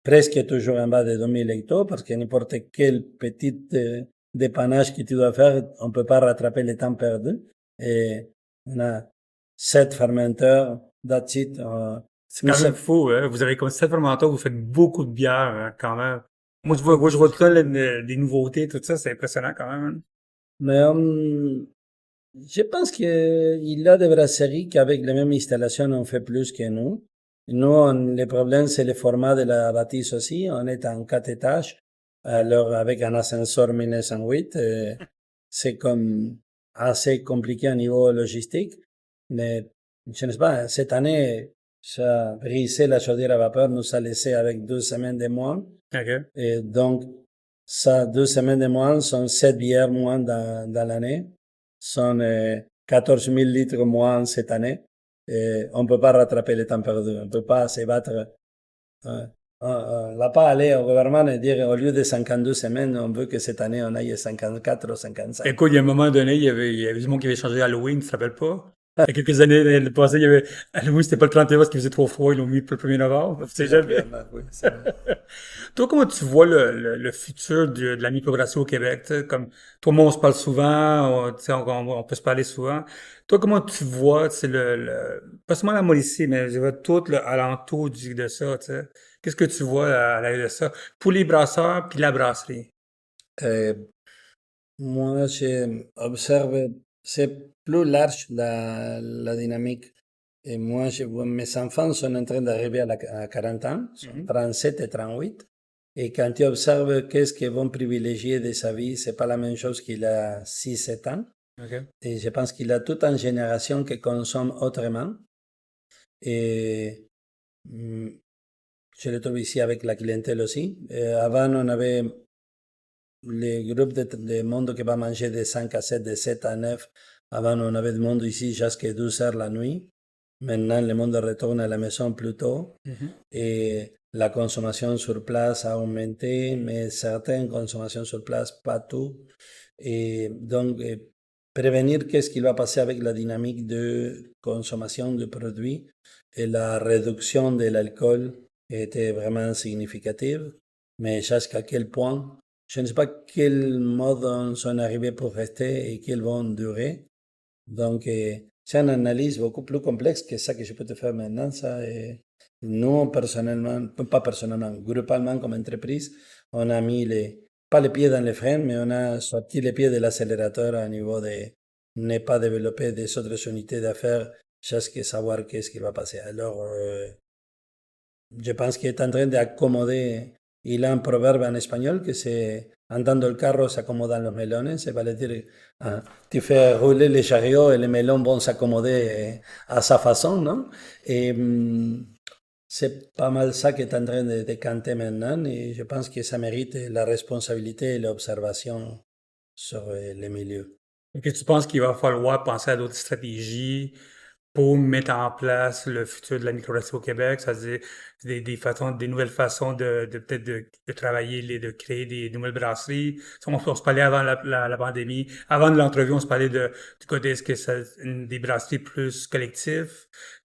presque toujours en bas de 2000 hectares, parce que n'importe quel petit dépannage que tu dois faire, on peut pas rattraper le temps perdu. Et on a 7 fermenteurs, that's it. C'est quand même fou, hein? Vous avez comme 7 fermenteurs, vous faites beaucoup de bière, hein, quand même. Moi, je vois tout ça, des nouveautés, tout ça, c'est impressionnant quand même. Hein? Mais je pense qu'il y a des brasseries qui, avec les mêmes installations, ont fait plus que nous. Nous, le problème, c'est le format de la bâtisse aussi. On est en 4 étages. Alors, avec un ascenseur 1908, c'est comme assez compliqué au niveau logistique. Mais, je ne sais pas, cette année, ça a brisé la chaudière à vapeur, nous a laissé avec 2 semaines de moins. Okay. Et donc, ça, 2 semaines de moins sont 7 bières moins dans l'année. Sont 14 000 litres moins cette année. Et on peut pas rattraper le temps perdu. On peut pas se battre. On va pas aller au gouvernement et dire, au lieu de 52 semaines, on veut que cette année, on aille 54 ou 55. Écoute, il y a un moment donné, il y avait du monde qui avait changé Halloween, tu te rappelles pas? Il y a quelques années, le passé, il y avait, Halloween, c'était pas le 31 parce qu'il faisait trop froid, ils l'ont mis pour le 1er novembre. Tu sais jamais. Oui, c'est vrai. Toi, comment tu vois le futur de la microbrasserie au Québec? Tu sais, comme, toi, moi, on se parle souvent, tu sais, on peut se parler souvent. Toi, comment tu vois, tu sais, pas seulement la Mauricie, mais je vois tout alentour de ça, tu sais. Qu'est-ce que tu vois à l'arrière de ça? Pour les brasseurs puis la brasserie. Euh, Moi, j'observe, c'est plus large la dynamique. Et moi, je vois mes enfants sont en train d'arriver à 40 ans, sont Mhm. 37 et 38. Et quand tu observes qu'est-ce qu'ils vont privilégier de sa vie, c'est pas la même chose qu'il a 6 7 ans. OK. Et je pense qu'il a toute une génération qui consomme autrement. Et mm, je le trouve ici avec la clientèle aussi. Avant, on avait les groupes de monde qui va manger de 5 à 7, de 7 à 9. Avant, on avait du monde ici jusqu'à 12 heures la nuit. Maintenant, le monde retourne à la maison plus tôt Mhm. et la consommation sur place a augmenté, mais certaines consommations sur place, pas tout. Et donc, prévenir qu'est-ce qui va passer avec la dynamique de consommation de produits et la réduction de l'alcool était vraiment significative, mais jusqu'à quel point, je ne sais pas quel mode on sont arrivés pour rester et quels vont durer. Donc, c'est une analyse beaucoup plus complexe que ça que je peux te faire maintenant. Ça, nous, personnellement, pas personnellement, groupalement comme entreprise, on a mis pas les pieds dans les freins, mais on a sorti les pieds de l'accélérateur à niveau de ne pas développer des autres unités d'affaires jusqu'à savoir qu'est-ce qui va passer. Alors, je pense qu'il est en train d'accomoder. Il a un proverbe en espagnol que c'est andando el carro se acomodan los melones. Ça veut dire tu fais rouler les chariots et les melons vont s'accommoder à sa façon, non? Et c'est pas mal ça qui est en train de décanter maintenant. Et je pense que ça mérite la responsabilité et l'observation sur les milieux. Est-ce que tu penses qu'il va falloir penser à d'autres stratégies pour mettre en place le futur de la microbrasserie au Québec, c'est-à-dire des nouvelles façons peut-être de travailler, de créer des nouvelles brasseries. On se parlait avant la pandémie, avant de l'entrevue, on se parlait du côté, est-ce que c'est des brasseries plus collectives,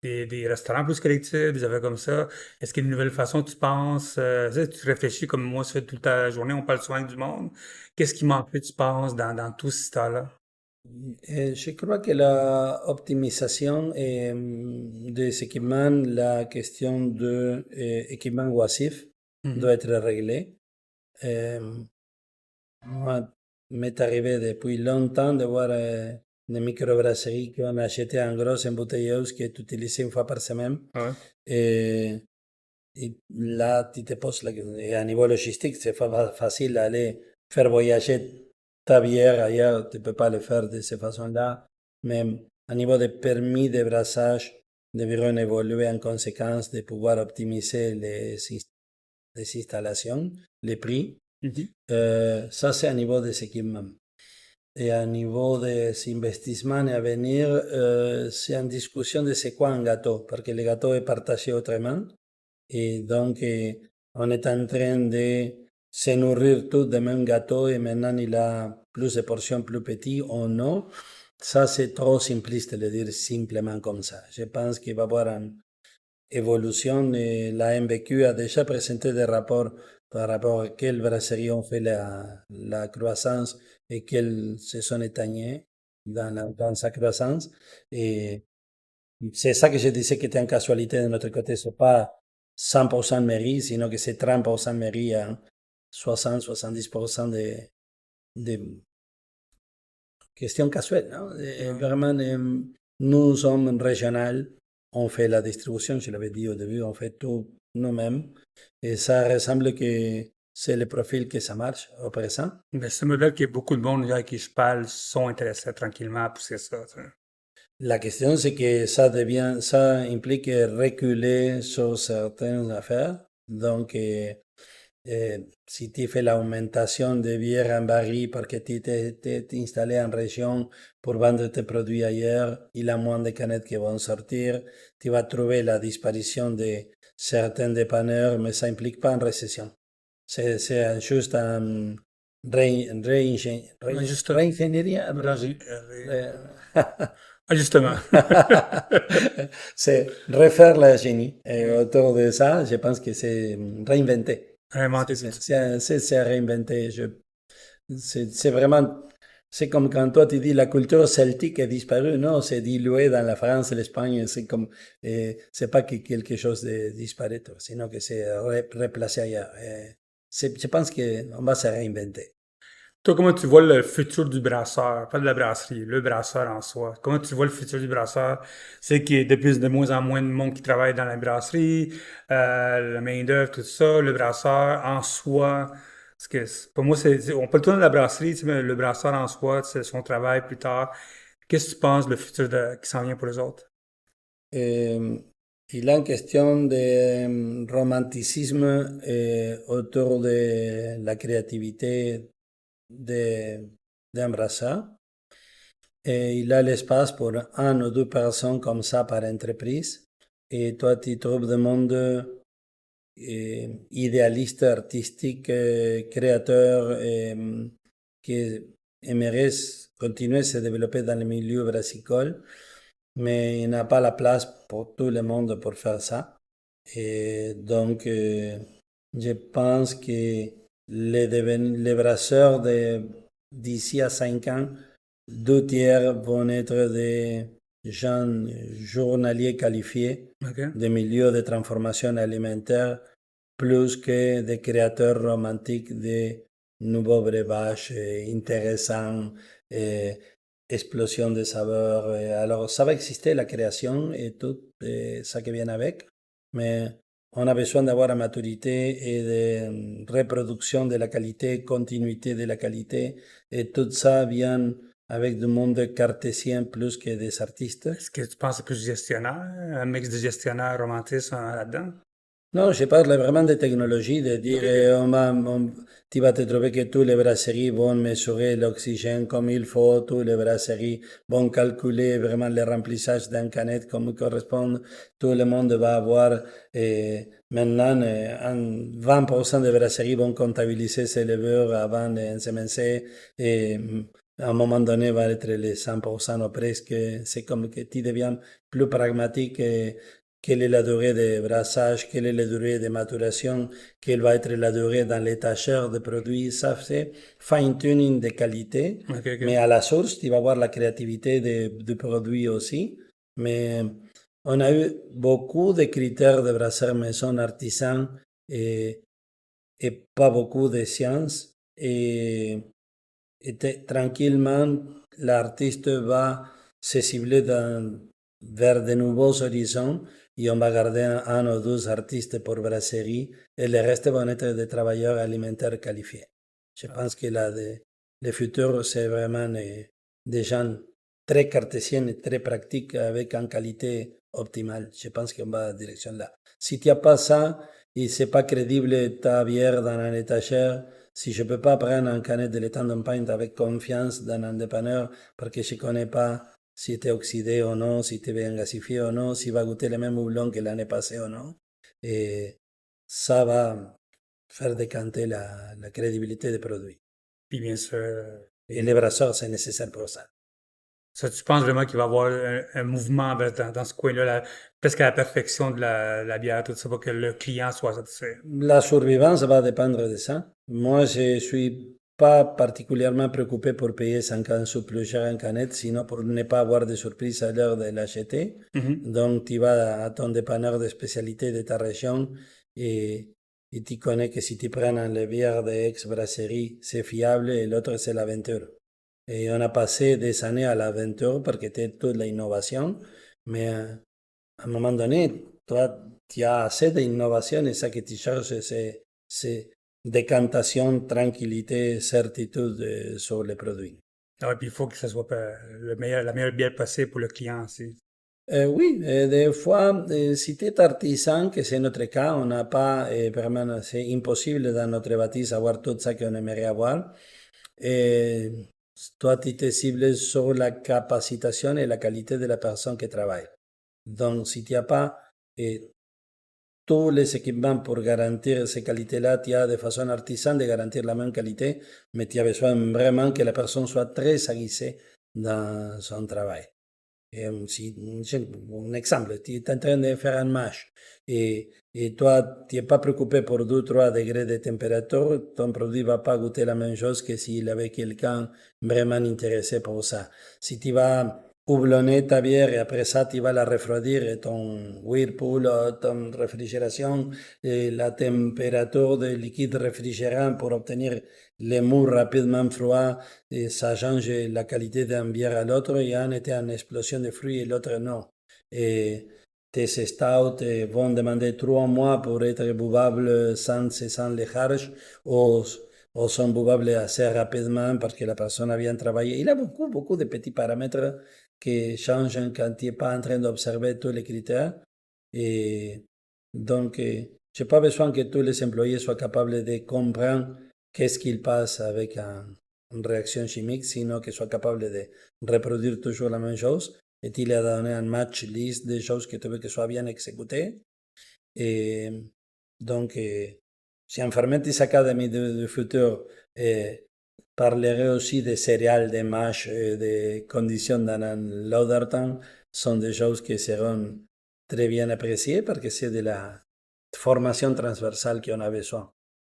des restaurants plus collectifs, des affaires comme ça. Est-ce qu'il y a une nouvelle façon, tu penses, tu sais, tu réfléchis comme moi, ça fait toute la journée, on parle souvent avec du monde. Qu'est-ce qui manque, tu penses, dans tout ce temps-là? Je crois que la optimisation des équipements, la question de équipements oisifs Mhm. doit être réglée. Euh, Moi, m'est arrivé depuis longtemps de voir des microbrasseries qui ont acheté en gros une bouteilleuse qui est utilisée une fois par semaine. Ouais. Et, et là, tu te poses et à niveau logistique, c'est pas facile d'aller faire voyager ta bière ailleurs. Tu peux pas le faire de cette façon-là. Mais à niveau de permis de brassage, devront évoluer en conséquence de pouvoir optimiser les installations, les prix. Mhm. Ça, c'est à niveau des équipements. Et à niveau des investissements à venir, c'est en discussion de c'est quoi un gâteau, parce que le gâteau est partagé autrement. Et donc, on est en train de se nourrir tous du même gâteau et maintenant il a plus de portions plus petites ou non. Ça, c'est trop simpliste de le dire simplement comme ça. Je pense qu'il va y avoir une évolution et la MBQ a déjà présenté des rapports par rapport à quelles brasseries ont fait la croissance et quelles se sont éteignées dans sa croissance. Et c'est ça que je disais qui était une casualité de notre côté. C'est pas 100% de mairie, sinon que c'est 30% de mairie à 60-70% de questions casuelles, ¿no? Ouais. Vraiment, nous sommes régional, on fait la distribution, je l'avais dit au début, on fait tout nous-mêmes. Et ça ressemble que c'est le profil que ça marche au présent. Ben, c'est un modèle que beaucoup de monde à qui je parle sont intéressés tranquillement à pousser ça. Tu sais. La question, c'est que ça implique reculer sur certaines affaires. Donc, si tu fais l'augmentation de bière en baril parce que tu t'es installé en région pour vendre tes produits ailleurs, il y a moins de canettes qui vont sortir. Tu vas trouver la disparition de certains dépanneurs, mais ça implique pas une récession. C'est juste Juste, réingénierie. Ajustement. C'est refaire la génie. Et autour de ça, je pense que c'est réinventer. Réinventer tout ça. C'est réinventer. C'est vraiment, c'est comme quand toi tu dis la culture celtique a disparu, non, c'est dilué dans la France, l'Espagne, c'est comme, c'est pas que quelque chose de disparaître, sinon que c'est replacé ailleurs. Je pense qu'on va se réinventer. Toi, comment tu vois le futur du brasseur? Pas de la brasserie, le brasseur en soi. Comment tu vois le futur du brasseur? C'est qu'il y a de moins en moins de monde qui travaille dans la brasserie, la main-d'œuvre, tout ça, le brasseur en soi. Parce que pour moi, on peut le tourner de la brasserie, tu sais, mais le brasseur en soi, c'est son travail plus tard. Qu'est-ce que tu penses le futur qui s'en vient pour les autres? Euh, y la question de romanticisme autour de la créativité de, d'un brasseur. Et il a l'espace pour un ou deux personnes comme ça par entreprise. Et toi, tu trouves des mondes idéalistes, artistiques, créateurs, qui aimeraient continuer à se développer dans le milieu brassicole, mais il n'a pas la place pour tout le monde pour faire ça. Et donc, je pense que les brasseurs d'ici à 5 ans, 2 tiers vont être des gens journaliers qualifiés OK? des milieux de transformation alimentaire, plus que des créateurs romantiques de nouveaux breuvages intéressants, et explosion de saveurs. Alors, ça va exister, la création et tout ça qui vient avec, mais on a besoin d'avoir la maturité et de reproduction de la qualité, continuité de la qualité, et tout ça vient avec du monde cartésien plus que des artistes. Est-ce que tu penses que c'est plus gestionnaire, un mix de gestionnaire romantisme là-dedans? Non, je parle vraiment de technologie, de dire OK, OK. tu vas te trouver que toutes les brasseries vont mesurer l'oxygène comme il faut, toutes les brasseries vont calculer vraiment le remplissage d'un canette comme il correspond, tout le monde va avoir, maintenant, 20% des brasseries vont comptabiliser ses levures avant d'ensemencer, et à un moment donné va être les 100% ou presque, c'est comme que tu deviens plus pragmatique. Quelle est la durée de brassage, quelle est la durée de maturation, quelle va être la durée dans l'étagère de produits. Ça, c'est fine-tuning de qualité, OK, mais OK. à la source, tu vas voir la créativité du produit aussi. Mais on a eu beaucoup de critères de brasseurs maison artisans, et, et pas beaucoup de sciences. Et tranquillement, l'artiste va se cibler vers de nouveaux horizons, et on va garder un ou deux artistes pour brasserie, et le reste vont être des travailleurs alimentaires qualifiés. Je pense que le futur, c'est vraiment des gens très cartésiens et très pratiques avec une qualité optimale. Je pense qu'on va dans la direction là. Si tu n'as pas ça, et c'est pas crédible ta bière dans un étagère, si je ne peux pas prendre un canette de l'étang d'un pint avec confiance dans un dépanneur parce que je ne connais pas si était oxydé ou non, si était bien gasifié ou non, si va goûter le même houblon que l'année passée ou non, et ça va faire décanter la crédibilité des produits. Puis bien sûr, Et les brasseurs, c'est nécessaire pour ça. ça, tu penses vraiment qu'il va y avoir un mouvement dans ce coin-là, presque à la perfection de la bière, tout ça, pour que le client soit satisfait? La survivance va dépendre de ça. Moi, je suis pas particulièrement préoccupé pour payer 50 sous plus cher en canette, sinon pour ne pas avoir de surprise à l'heure de l'acheter. Mhm. Donc, tu vas à ton dépanneur de spécialité de ta région, et tu connais que si tu prends un bière de ex-brasserie, c'est fiable, et l'autre, c'est l'aventure. Et on a passé des années à l'aventure parce que c'était toute l'innovation, mais à un moment donné, toi, tu as assez d'innovation, et ça que tu cherches, c'est décantation, tranquillité, certitude sur les produits. Ah ouais, puis il faut que ça soit la meilleure bière possible pour le client aussi. Oui, des fois, si tu es artisan, que c'est notre cas, on n'a pas, vraiment, c'est impossible dans notre bâtisse avoir tout ça qu'on aimerait avoir. Et toi, tu te cibles sur la capacitation et la qualité de la personne qui travaille. Donc, si tu n'as pas tous les équipements pour garantir ces qualités-là. Tu as de façon artisan de garantir la même qualité, mais tu as besoin vraiment que la personne soit très aguisée dans son travail. Si, un exemple, tu es en train de faire un match et toi, tu n'es pas préoccupé pour 2-3 degrés de température, ton produit ne va pas goûter la même chose que s'il avait quelqu'un vraiment intéressé pour ça. Si tu vas houblonner ta bière et après ça, tu vas la refroidir et ton whirlpool, ton réfrigération, et la température de liquide réfrigérant pour obtenir les mous rapidement froids, et ça change la qualité d'un bière à l'autre. Il y a un était en explosion de fruits et l'autre non. Et tes stouts vont demander 3 mois pour être buvables sans les harges ou sont buvables assez rapidement parce que la personne a bien travaillé. Il y a beaucoup de petits paramètres qui changent quand tu n'es pas en train d'observer tous les critères. Et donc, je n'ai pas besoin que tous les employés soient capables de comprendre qu'est-ce qu'il passe avec une réaction chimique, sinon qu'ils soient capables de reproduire toujours la même chose. Et il a donné un match list des choses que tu veux que soient bien exécutées. Et donc, si en Fermentis Academy du futur parlerait aussi des céréales, des mâches, des conditions dans un loader tank, sont des choses qui seront très bien appréciées parce que c'est de la formation transversale qu'on a besoin.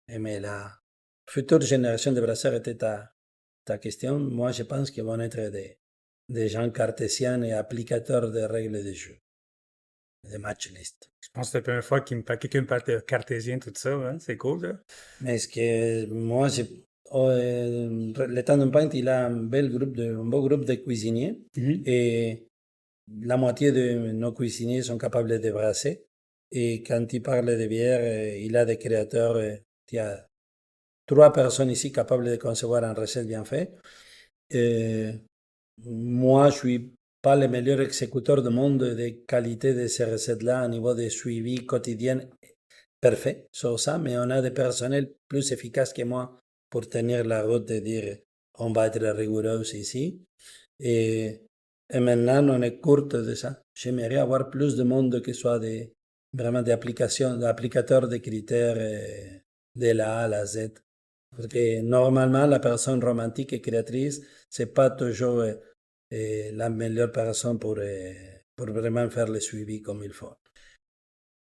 Mais la future génération de brasseurs était ta question. Moi, je pense qu'ils vont être des gens cartésiens et applicateurs des règles de jeu, des match list. Je pense que c'est la première fois quelqu'un me parle de cartésien, tout ça, hein? C'est cool, ça. Mais ce que moi, le Tandem Pint, il a un beau groupe de cuisiniers et la moitié de nos cuisiniers sont capables de brasser. Et quand il parle de bière, il a des créateurs. Il y a 3 personnes ici capables de concevoir une recette bien faite. Moi, je suis pas le meilleur exécuteur du monde de qualité de ces recettes-là au niveau de suivi quotidien parfait sur ça, mais on a des personnels plus efficaces que moi pour tenir la route et dire on va être rigoureux ici. Et, et maintenant, on est courte de ça. J'aimerais avoir plus de monde qui soit vraiment des applications, des applicateurs de critères de la A à la Z. Parce que normalement, la personne romantique et créatrice, c'est pas toujours la meilleure personne pour vraiment faire le suivi comme il faut.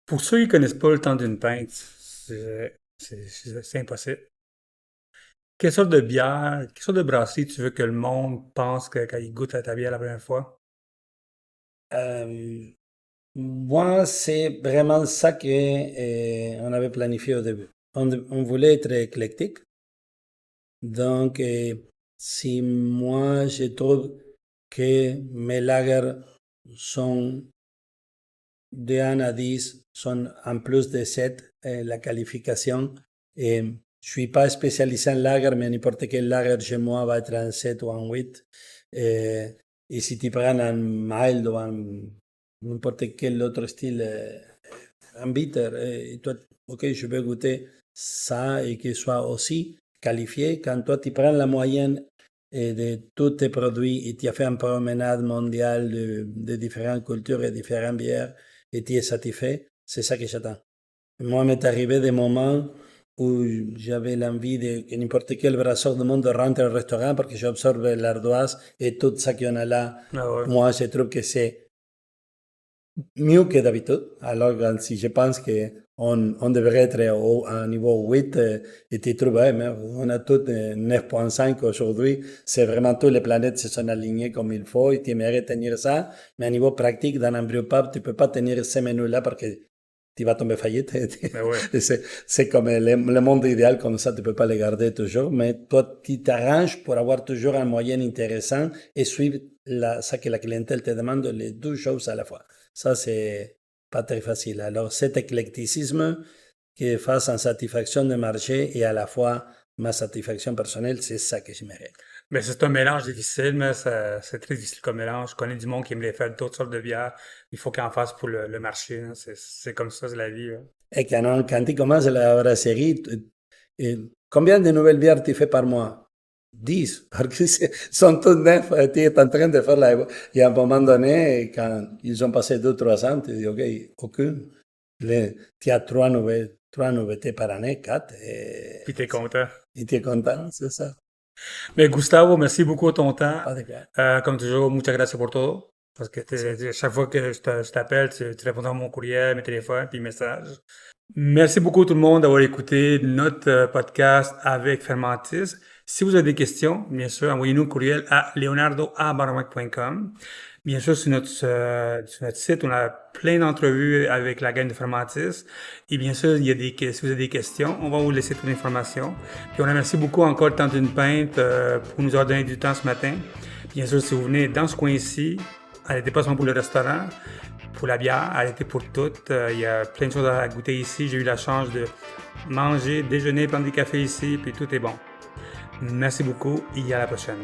Pour ceux qui ne connaissent pas le temps d'une pinte, c'est impossible. Quelle sorte de bière, quelle sorte de brasserie tu veux que le monde pense que quand il goûte à ta bière la première fois? Euh, Moi, c'est vraiment ça que on avait planifié au début. On voulait être éclectique. Donc, si moi, je trouve que mes lagers sont de 1 à 10, sont en plus de 7, la qualification. Et je suis pas spécialisé en lager, mais n'importe quel lager chez moi va être un 7 ou un 8. Et si tu prends un mild ou n'importe quel autre style, un bitter, et toi, ok, je veux goûter ça et qu'il soit aussi qualifié. Quand toi, tu prends la moyenne de tous tes produits et tu as fait une promenade mondiale de différentes cultures et différentes bières et tu es satisfait, c'est ça que j'attends. Moi, m'est arrivé des moments où j'avais l'envie que n'importe quel brasseur du monde rentre au restaurant parce que j'absorbe l'ardoise et tout ça qu'il y en a là. Ah ouais. Moi, je trouve que c'est mieux que d'habitude. Alors, si je pense qu'on devrait être à un niveau 8, et tu trouves, ouais, mais on a tout 9,5 aujourd'hui, c'est vraiment toutes les planètes se sont alignées comme il faut et tu aimerais tenir ça, mais à niveau pratique, dans un brewpub, tu peux pas tenir ces menus-là parce que tu vas tomber faillite. Ben ouais. C'est comme le monde idéal, comme ça, tu peux pas le garder toujours, mais toi, tu t'arranges pour avoir toujours un moyen intéressant et suivre ça que la clientèle te demande, les deux choses à la fois. Ça, c'est pas très facile. Alors, cet éclecticisme qui fasse en satisfaction de marché et à la fois ma satisfaction personnelle, c'est ça que j'aimerais. Ben, c'est un mélange difficile, mais c'est très difficile comme mélange. Je connais du monde qui aime les faire d'autres sortes de bières. Il faut qu'il en fasse pour le marché, hein. C'est comme ça, c'est la vie, hein. Et quand tu commences la brasserie, combien de nouvelles bières tu fais par mois? 10, parce que sont toutes neufs. Tu es en train de faire la... Et à un moment donné, quand ils ont passé 2-3 ans, tu dis, OK, aucune. Tu as trois nouveautés par année, 4, et Puis t'es content. tu es content, c'est ça. Mais Gustavo, merci beaucoup de ton temps. Pas de quoi. Comme toujours, muchas gracias por todo. Parce que chaque fois que je t'appelle, tu réponds à mon courriel, mes téléphones, puis messages. Merci beaucoup tout le monde d'avoir écouté notre podcast avec Fermentis. Si vous avez des questions, bien sûr, envoyez-nous un courriel à leonardo@baromac.com. Bien sûr, sur notre site, on a plein d'entrevues avec la gang de Fermentis. Et bien sûr, si vous avez des questions, on va vous laisser toute l'information. Puis on remercie beaucoup encore le temps d'une pinte pour nous avoir donné du temps ce matin. Bien sûr, si vous venez dans ce coin-ci, arrêtez pas seulement pour le restaurant, pour la bière, arrêtez pour tout. Il y a plein de choses à goûter ici. J'ai eu la chance de manger, déjeuner, prendre des cafés ici, puis tout est bon. Merci beaucoup et à la prochaine.